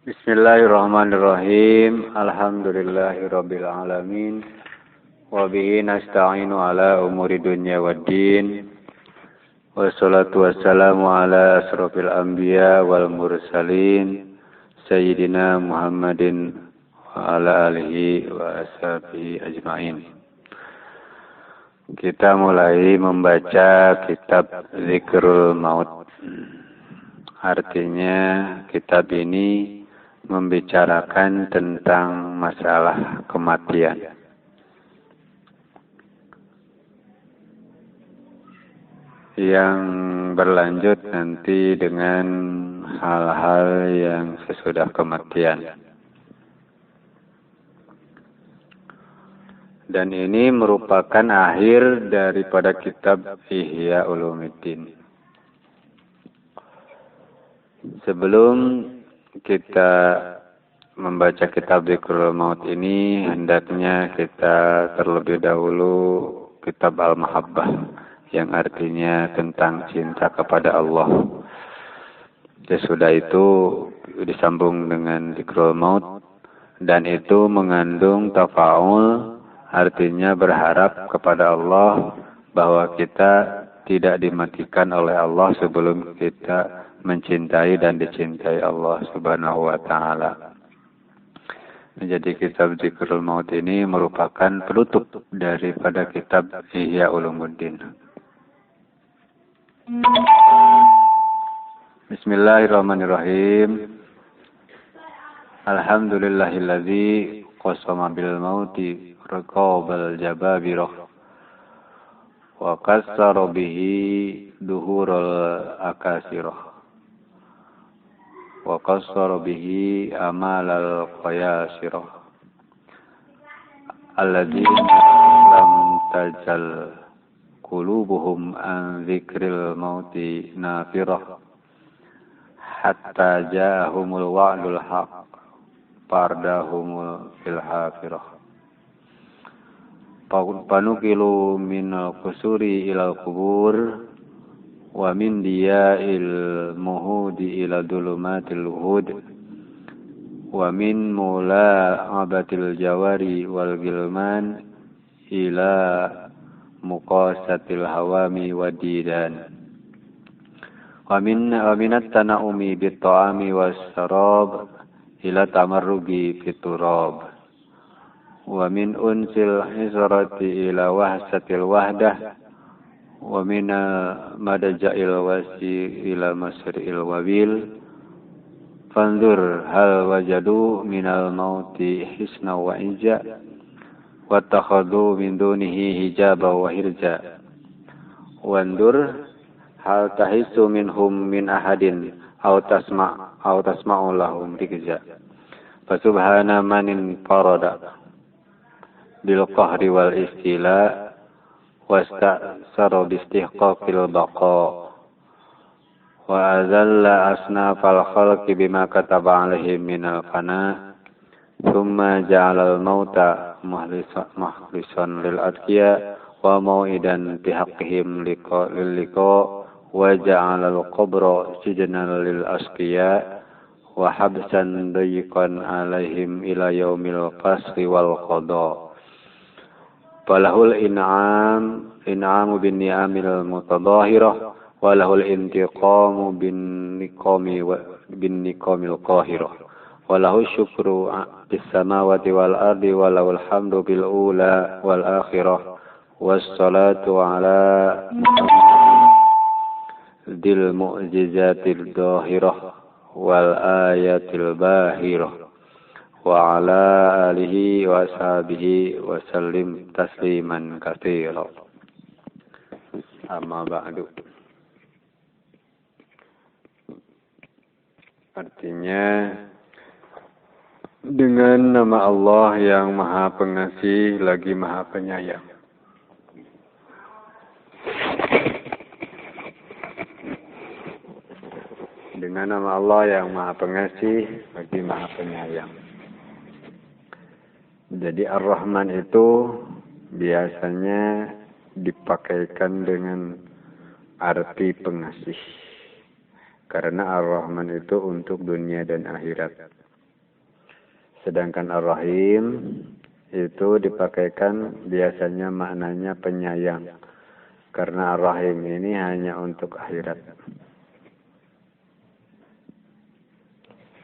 Bismillahirrahmanirrahim. Alhamdulillahirabbil alamin. Wa bihi nasta'inu ala umuri dunya waddin. Wassalatu wassalamu ala asrofil anbiya wal mursalin Sayyidina Muhammadin wa ala alihi wa ashabihi ajma'in. Kita mulai membaca kitab Zikrul Maut. Artinya kitab ini membicarakan tentang masalah kematian. Yang berlanjut nanti dengan hal-hal yang sesudah kematian. Dan ini merupakan akhir daripada kitab Ihya Ulumuddin. Sebelum kita membaca kitab Zikrul Maut ini, hendaknya kita terlebih dahulu kitab Al-Mahabbah, yang artinya tentang cinta kepada Allah. Sesudah itu disambung dengan Zikrul Maut, dan itu mengandung tafa'ul, artinya berharap kepada Allah bahwa kita tidak dimatikan oleh Allah sebelum kita mencintai dan dicintai Allah Subhanahu wa ta'ala. Jadi kitab Zikrul Maut ini merupakan penutup daripada kitab Ihya Ulumuddin. Bismillahirrahmanirrahim. Alhamdulillahilladzi qasama bil mauti raqabal jababirah wa qassara bihi duhurul akasirah wa qassara bihi amalal qayasirah alladzina lam tajal qulubuhum an dzikril mauti nafirah hatta ja'ahumul wa'dul haq pardahumul fil hafirah panukilu minal kusuri ilal kubur wa min diya'il muhudi ila dulumatil hud wa min mula'abatil jawari wal gilman ila muqasatil hawami wadidan wa minat tana'umi bit ta'ami was sarab ila tamarrugi fiturab wa min unsil hisrati ila wahsatil wahdah wa min madaja'il wasi ila masri'il wabil fanzur hal wajadu minal mauti hisna wa ija wa takhadu min dunihi hijaba wa hirja wandur hal tahisu minhum min ahadin aw tasma'u lahum rikza fa subhana manin farada bil qahri wal istila wasta'sara bi istihqaqil baqa wa azalla asnafal khalqi bima kataba alaihim minal fana thumma ja'alal mauta muhlisan lil atqiya wa mau'idan bihaqqihim lil liqa wa ja'alal qabra sijnan lil asqiya wa habsan dayiqan alaihim ila yaumil fasli wal qada falahul in'amu bin ni'amil mutadahirah walahul intiqamu bin niqamil qahirah walahu syukru bis samawati wal ardi walahul hamdu bil ula wal akhirah wassalatu ala dil mu'jizatil dahirah wal ayatil bahirah wa ala alihi wa sahbihi wa sallim tasliman katsira. Amma ba'du. Artinya dengan nama Allah yang Maha Pengasih lagi Maha Penyayang. Dengan nama Allah yang Maha Pengasih lagi Maha Penyayang. Jadi Ar-Rahman itu biasanya dipakaikan dengan arti pengasih. Karena Ar-Rahman itu untuk dunia dan akhirat. Sedangkan Ar-Rahim itu dipakaikan biasanya maknanya penyayang. Karena Ar-Rahim ini hanya untuk akhirat.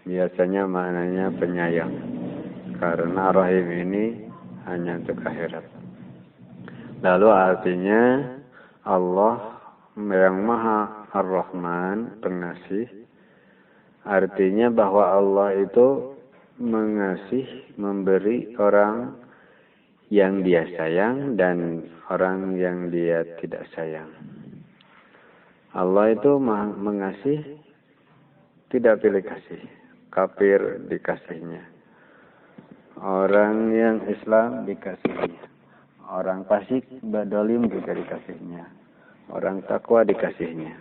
Biasanya maknanya penyayang. Karena Ar-Rahim ini hanya untuk akhirat. Lalu artinya Allah yang Maha Ar-Rahman, pengasih. Artinya bahwa Allah itu mengasih, memberi orang yang dia sayang dan orang yang dia tidak sayang. Allah itu mengasih, tidak pilih kasih. Kafir dikasihnya. Orang yang Islam dikasihnya. Orang fasik, badolim juga dikasihnya. Orang takwa dikasihnya.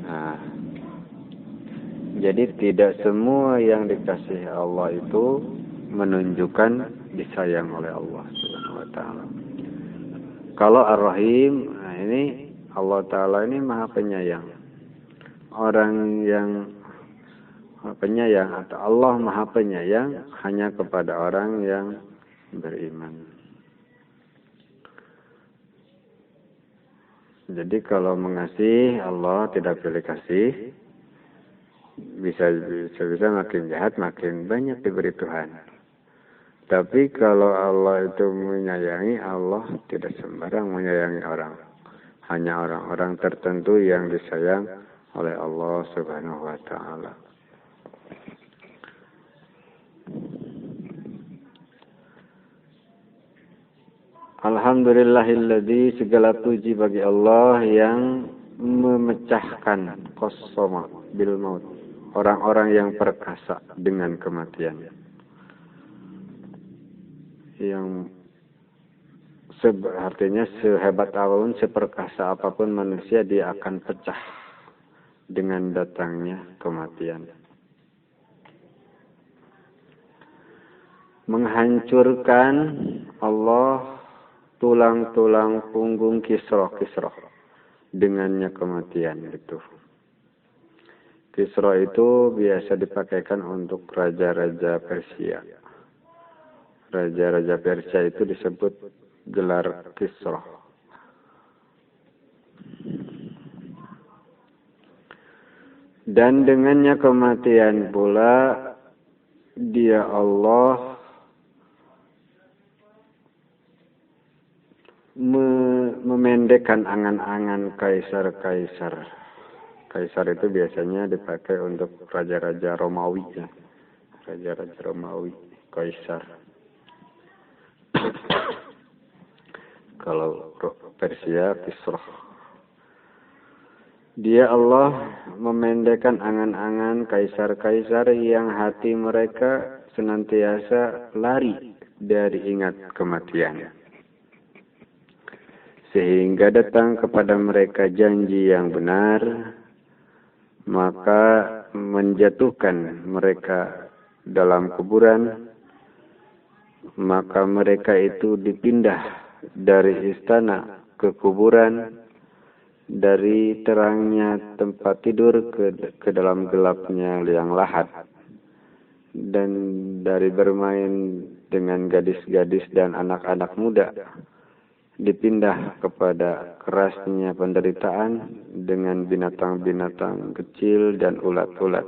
Nah, jadi tidak semua yang dikasihi Allah itu menunjukkan disayang oleh Allah Subhanahu wa taala. Kalau Ar-Rahim, nah ini Allah taala ini Maha Penyayang. Orang yang penyayang atau Allah Maha Penyayang hanya kepada orang yang beriman. Jadi kalau mengasihi Allah tidak pilih kasih, bisa makin jahat, makin banyak diberi Tuhan. Tapi kalau Allah itu menyayangi, Allah tidak sembarang menyayangi orang. Hanya orang-orang tertentu yang disayang oleh Allah Subhanahu wa taala. Alhamdulillahilladzi, segala puji bagi Allah yang memecahkan qasama bil maut, orang-orang yang perkasa dengan kematian. Yang artinya sehebat apapun, seperkasa apapun manusia, dia akan pecah dengan datangnya kematian. Menghancurkan Allah tulang-tulang punggung Kisra dengannya kematian itu. Kisra itu biasa dipakaikan untuk raja-raja Persia. Raja-raja Persia itu disebut gelar Kisra. Dan dengannya kematian pula dia Allah memendekkan angan-angan kaisar-kaisar. Kaisar itu biasanya dipakai untuk raja-raja Romawi, ya. Raja-raja Romawi, kaisar. Kalau Persia, Kisra. Dia Allah memendekkan angan-angan kaisar-kaisar yang hati mereka senantiasa lari dari ingat kematian. Sehingga datang kepada mereka janji yang benar, maka menjatuhkan mereka dalam kuburan, maka mereka itu dipindah dari istana ke kuburan, dari terangnya tempat tidur ke dalam gelapnya liang lahat, dan dari bermain dengan gadis-gadis dan anak-anak muda dipindah kepada kerasnya penderitaan dengan binatang-binatang kecil dan ulat-ulat.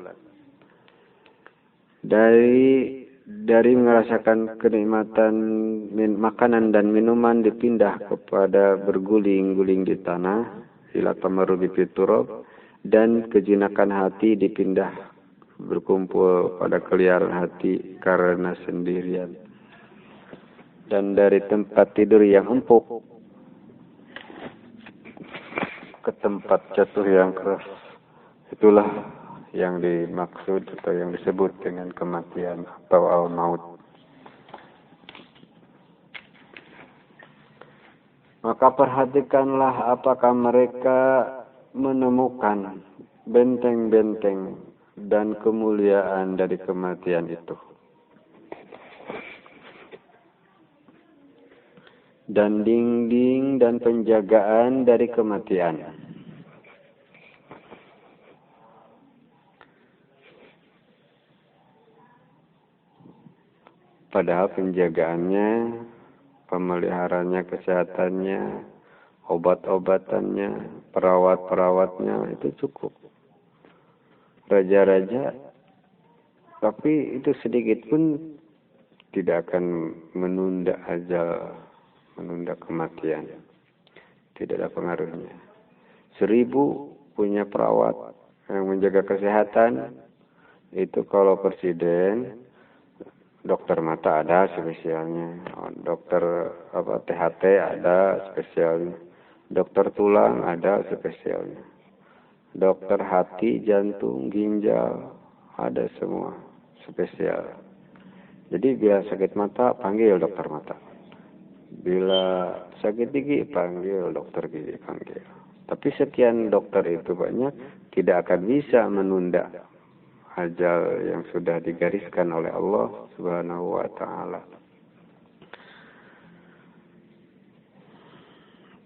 Dari merasakan kenikmatan makanan dan minuman dipindah kepada berguling-guling di tanah, ila tamarrudi fi turab, dan kejinakan hati dipindah berkumpul pada keliaran hati karena sendirian. Dan dari tempat tidur yang empuk ke tempat jatuh yang keras. Itulah yang dimaksud atau yang disebut dengan kematian atau al-maut. Maka perhatikanlah apakah mereka menemukan benteng-benteng dan kemuliaan dari kematian itu. Dan dinding dan penjagaan dari kematian. Padahal penjagaannya, pemeliharannya, kesehatannya, obat-obatannya, perawat-perawatnya itu cukup. Raja-raja, tapi itu sedikit pun tidak akan menunda ajal, menunda kematian. Tidak ada pengaruhnya. 1000 punya perawat yang menjaga kesehatan, itu kalau presiden, dokter mata ada spesialnya, dokter THT ada spesialnya, dokter tulang ada spesialnya, dokter hati, jantung, ginjal ada semua spesial. Jadi bila sakit mata panggil dokter mata, bila sakit gigi panggil dokter gigi, panggil. Tapi sekian dokter itu banyak tidak akan bisa menunda ajal yang sudah digariskan oleh Allah Subhanahu wa taala.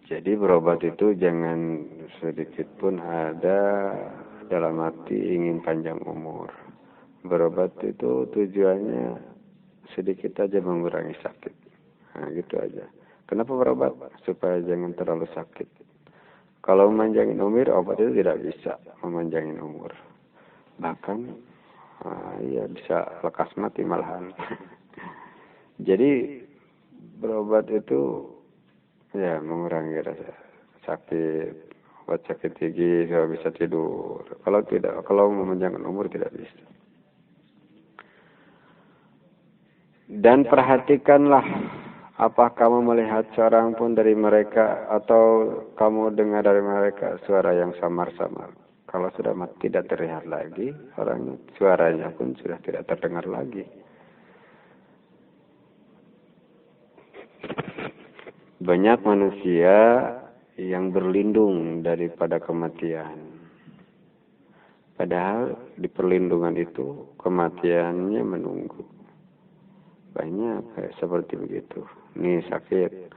Jadi berobat itu jangan sedikit pun ada dalam hati ingin panjang umur. Berobat itu tujuannya sedikit aja mengurangi sakit. Nah, gitu aja. Kenapa berobat? Supaya jangan terlalu sakit. Kalau memanjangin umur, obat itu tidak bisa memanjangin umur. Bahkan ya bisa lekas mati malahan. Jadi berobat itu ya mengurangi rasa sakit, obat sakit gigi supaya bisa tidur. Kalau memanjangkan umur tidak bisa. Dan perhatikanlah, apa kamu melihat seorang pun dari mereka atau kamu dengar dari mereka suara yang samar-samar. Kalau sudah mati tidak terlihat lagi, orang suaranya pun sudah tidak terdengar lagi. Banyak manusia yang berlindung daripada kematian. Padahal di perlindungan itu kematiannya menunggu. Banyak kayak seperti begitu. Nih sakit,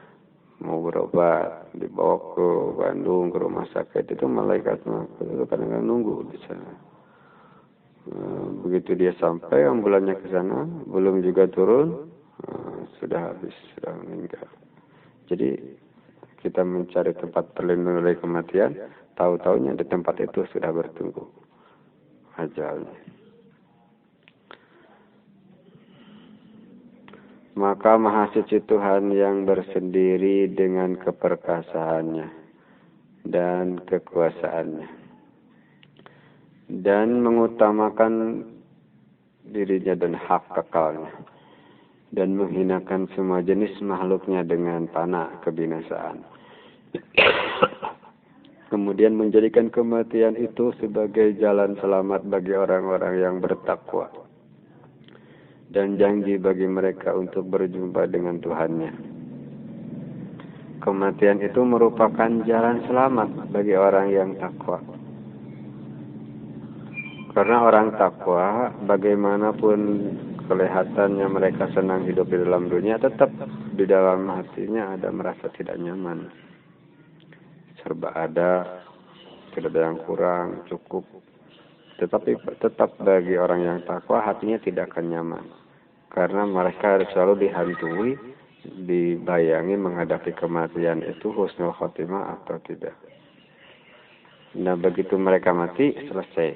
mau berobat, dibawa ke Bandung ke rumah sakit, itu malaikat itu kadang-kadang nunggu di sana. Begitu dia sampai ambulannya ke sana, belum juga turun, sudah habis, sudah meninggal. Jadi kita mencari tempat perlindungan dari kematian, tahu-taunya di tempat itu sudah bertunggu ajalnya. Maka Maha Suci Tuhan yang bersendiri dengan keperkasaannya dan kekuasaannya, dan mengutamakan dirinya dan hak kekalnya, dan menghinakan semua jenis makhluknya dengan panah kebinasaan. Kemudian menjadikan kematian itu sebagai jalan selamat bagi orang-orang yang bertakwa, dan janji bagi mereka untuk berjumpa dengan Tuhannya. Kematian itu merupakan jalan selamat bagi orang yang takwa. Karena orang takwa, bagaimanapun kelihatannya mereka senang hidup di dalam dunia, tetap di dalam hatinya ada merasa tidak nyaman. Serba ada, tidak ada yang kurang, cukup. Tetapi tetap bagi orang yang takwa, hatinya tidak akan nyaman. Karena mereka harus selalu dihantui, dibayangi menghadapi kematian itu husnul khotimah atau tidak. Nah begitu mereka mati, selesai.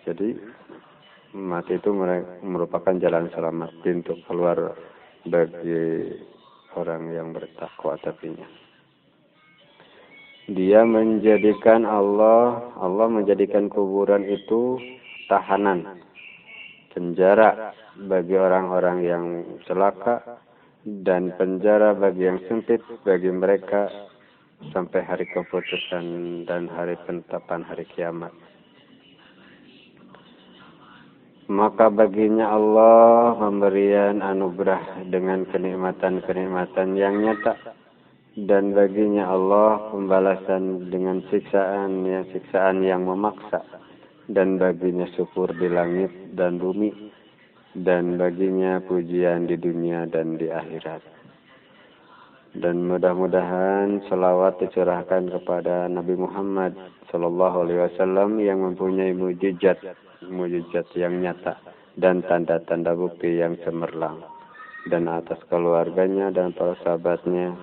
Jadi mati itu merupakan jalan selamat, pintu keluar bagi orang yang bertakwa tapinya. Dia menjadikan Allah menjadikan kuburan itu tahanan, penjara bagi orang-orang yang celaka, dan penjara bagi yang sempit bagi mereka sampai hari keputusan dan hari penetapan hari kiamat. Maka baginya Allah memberikan anugerah dengan kenikmatan-kenikmatan yang nyata, dan baginya Allah pembalasan dengan siksaan yang memaksa, dan baginya syukur di langit dan bumi, dan baginya pujian di dunia dan di akhirat. Dan mudah-mudahan selawat dicurahkan kepada Nabi Muhammad Sallallahu Alaihi Wasallam yang mempunyai mujizat yang nyata dan tanda-tanda bukti yang cemerlang. dan atas keluarganya dan para sahabatnya,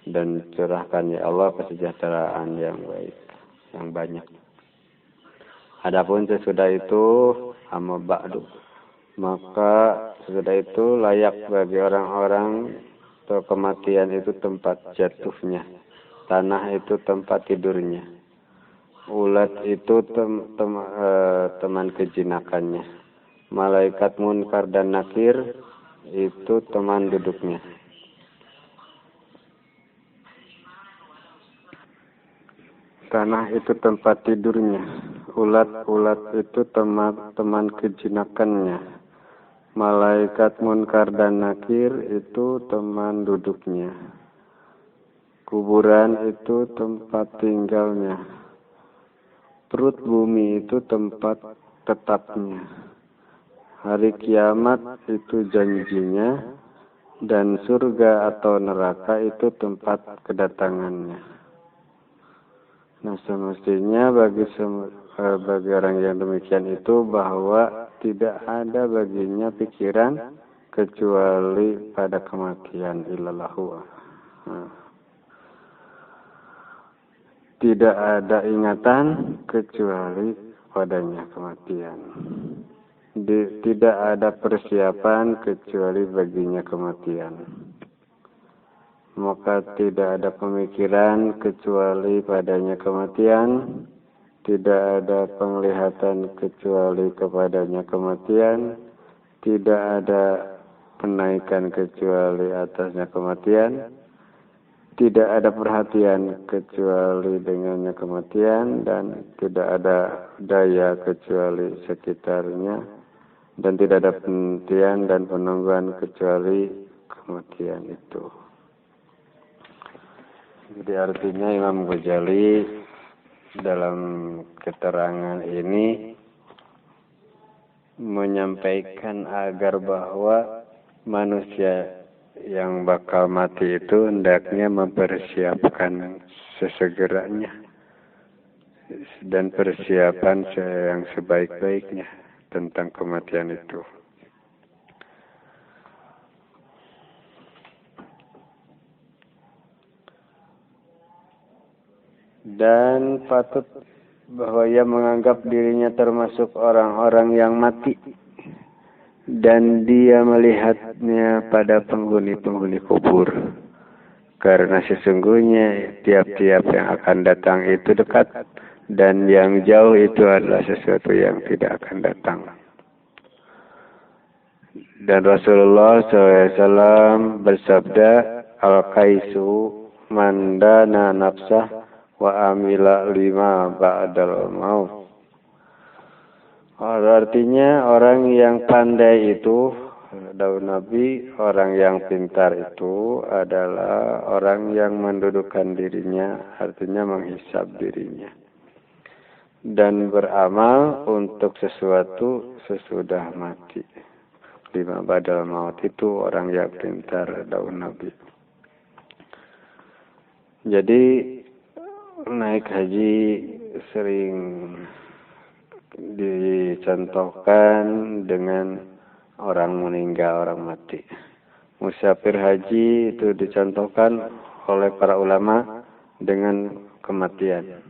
dan curahkan ya Allah kesejahteraan yang baik, yang banyak. Adapun sesudah itu, amma ba'du, maka sesudah itu layak bagi orang-orang atau kematian itu tempat jatuhnya, tanah itu tempat tidurnya, ulat itu teman kejinakannya, malaikat munkar dan nakir itu teman duduknya. Tanah itu tempat tidurnya, ulat itu teman kejinakannya, malaikat munkar dan nakir itu teman duduknya, kuburan itu tempat tinggalnya, perut bumi itu tempat tetapnya, hari kiamat itu janjinya, dan surga atau neraka itu tempat kedatangannya. Nah, semestinya bagi orang yang demikian itu bahwa tidak ada baginya pikiran kecuali pada kematian illallahu. Tidak ada ingatan kecuali padanya kematian. Tidak ada persiapan kecuali baginya kematian. Maka tidak ada pemikiran kecuali padanya kematian, tidak ada penglihatan kecuali kepadanya kematian, tidak ada penaikan kecuali atasnya kematian, tidak ada perhatian kecuali dengannya kematian, dan tidak ada daya kecuali sekitarnya, dan tidak ada penantian dan penungguan kecuali kematian itu. Jadi artinya Imam Ghazali dalam keterangan ini menyampaikan agar bahwa manusia yang bakal mati itu hendaknya mempersiapkan sesegeranya dan persiapan yang sebaik-baiknya tentang kematian itu. Dan patut bahwa ia menganggap dirinya termasuk orang-orang yang mati, dan dia melihatnya pada penghuni-penghuni kubur, karena sesungguhnya tiap-tiap yang akan datang itu dekat, dan yang jauh itu adalah sesuatu yang tidak akan datang. Dan Rasulullah SAW bersabda, al-qaisu mandana nafsah wa amila lima ba'dal maut. Artinya orang yang pandai itu, daun Nabi, orang yang pintar itu adalah orang yang mendudukkan dirinya, artinya menghisab dirinya, dan beramal untuk sesuatu sesudah mati. Lima ba'dal maut itu orang yang pintar, daun Nabi. Jadi naik haji sering dicontohkan dengan orang meninggal, orang mati. Musafir haji itu dicontohkan oleh para ulama dengan kematian.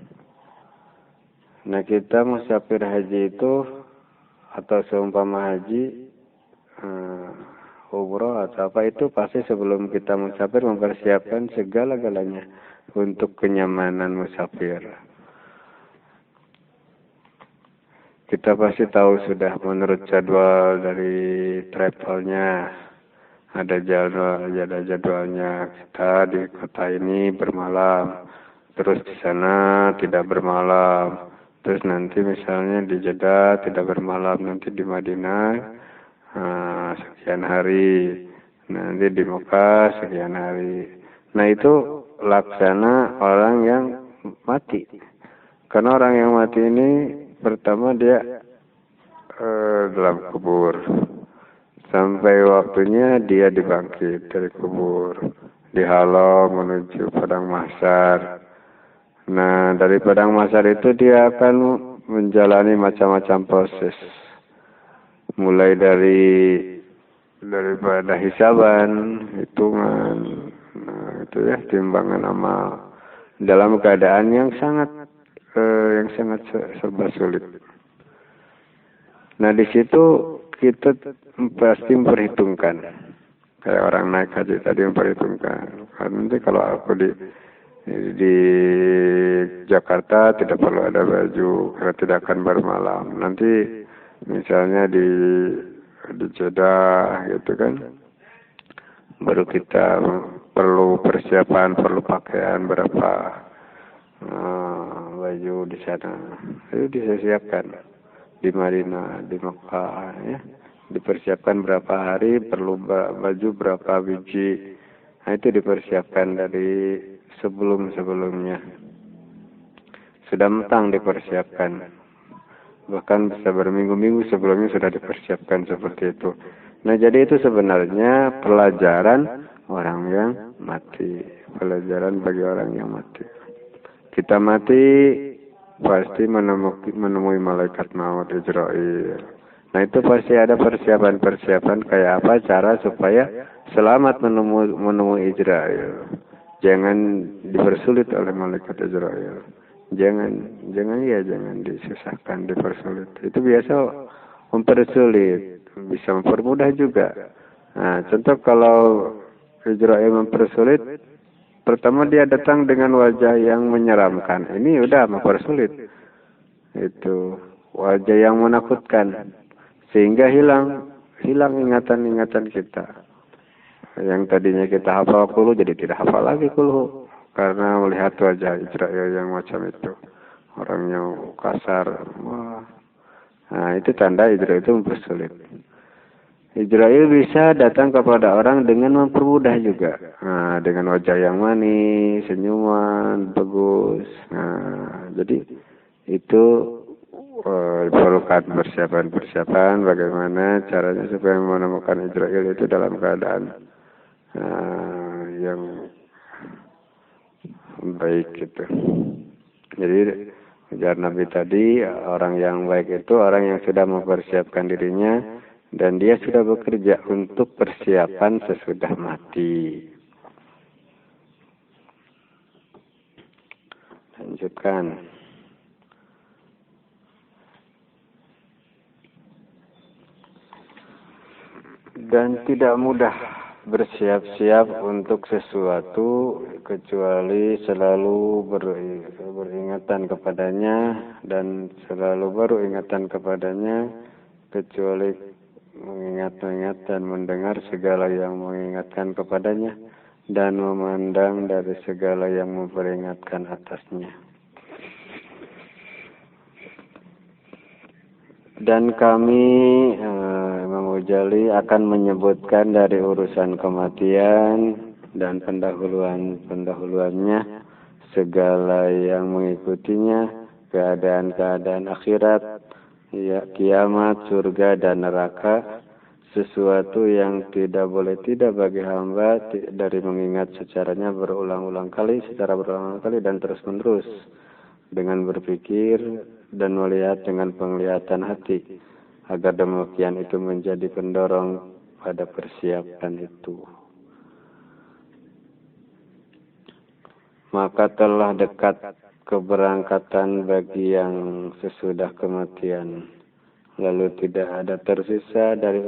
Nah, kita musafir haji itu atau seumpama haji, umroh atau apa itu, pasti sebelum kita musafir mempersiapkan segala-galanya untuk kenyamanan musafir. Kita pasti tahu sudah menurut jadwal dari travelnya, ada jadwalnya, kita di kota ini bermalam, terus di sana tidak bermalam, terus nanti misalnya di Jeddah tidak bermalam, nanti di Madinah sekian hari, nanti di Mekah sekian hari. Nah, itu laksana orang yang mati. Karena orang yang mati ini pertama dia dalam kubur, sampai waktunya dia dibangkit dari kubur, dihalau menuju padang mahsyar. Nah, dari padang mahsyar itu dia akan menjalani macam-macam proses, mulai dari daripada hisaban, hitungan, itu ya timbangan amal dalam keadaan yang sangat serba sulit. Nah di situ kita pasti memperhitungkan, kayak orang naik haji tadi memperhitungkan. Nanti kalau aku di Jakarta tidak perlu ada baju karena tidak akan bermalam. Nanti misalnya di Jeddah gitu kan, baru kita perlu persiapan, perlu pakaian berapa baju di sana, itu disiapkan. Di Madinah, di Mekah ya, dipersiapkan berapa hari, perlu baju berapa biji. Nah itu dipersiapkan dari sebelumnya, sudah matang dipersiapkan. Bahkan bisa berminggu-minggu sebelumnya sudah dipersiapkan seperti itu. Nah jadi itu sebenarnya pelajaran orang yang mati, pelajaran bagi orang yang mati. Kita mati pasti menemui malaikat maut Israel. Nah itu pasti ada persiapan kayak apa cara supaya selamat menemui Israel. Jangan dipersulit oleh malaikat Israel. Jangan disusahkan, dipersulit. Itu biasa mempersulit, bisa mempermudah juga. Nah, contoh kalau Israel mempersulit, pertama dia datang dengan wajah yang menyeramkan. Ini udah mempersulit. Itu wajah yang menakutkan, sehingga hilang ingatan-ingatan kita. Yang tadinya kita hafal kulu jadi tidak hafal lagi kulu. Karena melihat wajah Israel yang macam itu, orangnya kasar. Wah. Nah itu tanda Israel itu mempersulit. Israel bisa datang kepada orang dengan mempermudah juga. Nah, dengan wajah yang manis, senyuman, bagus. Nah, jadi itu diperlukan persiapan bagaimana caranya supaya menemukan Israel itu dalam keadaan yang baik gitu. Jadi ujar Nabi tadi, orang yang baik itu orang yang sudah mempersiapkan dirinya dan dia sudah bekerja untuk persiapan sesudah mati. Lanjutkan. Dan tidak mudah bersiap-siap untuk sesuatu kecuali selalu beringatan kepadanya, dan selalu baru ingatan kepadanya kecuali mengingat dan mendengar segala yang mengingatkan kepadanya dan memandang dari segala yang memperingatkan atasnya. Dan kami Imam Ghazali akan menyebutkan dari urusan kematian dan pendahuluannya, segala yang mengikutinya, keadaan-keadaan akhirat, ya, kiamat, surga dan neraka, sesuatu yang tidak boleh tidak bagi hamba dari mengingat secara berulang-ulang kali dan terus-menerus, dengan berpikir dan melihat dengan penglihatan hati, agar demikian itu menjadi pendorong pada persiapan itu. Maka telah dekat keberangkatan bagi yang sesudah kematian, lalu tidak ada tersisa dari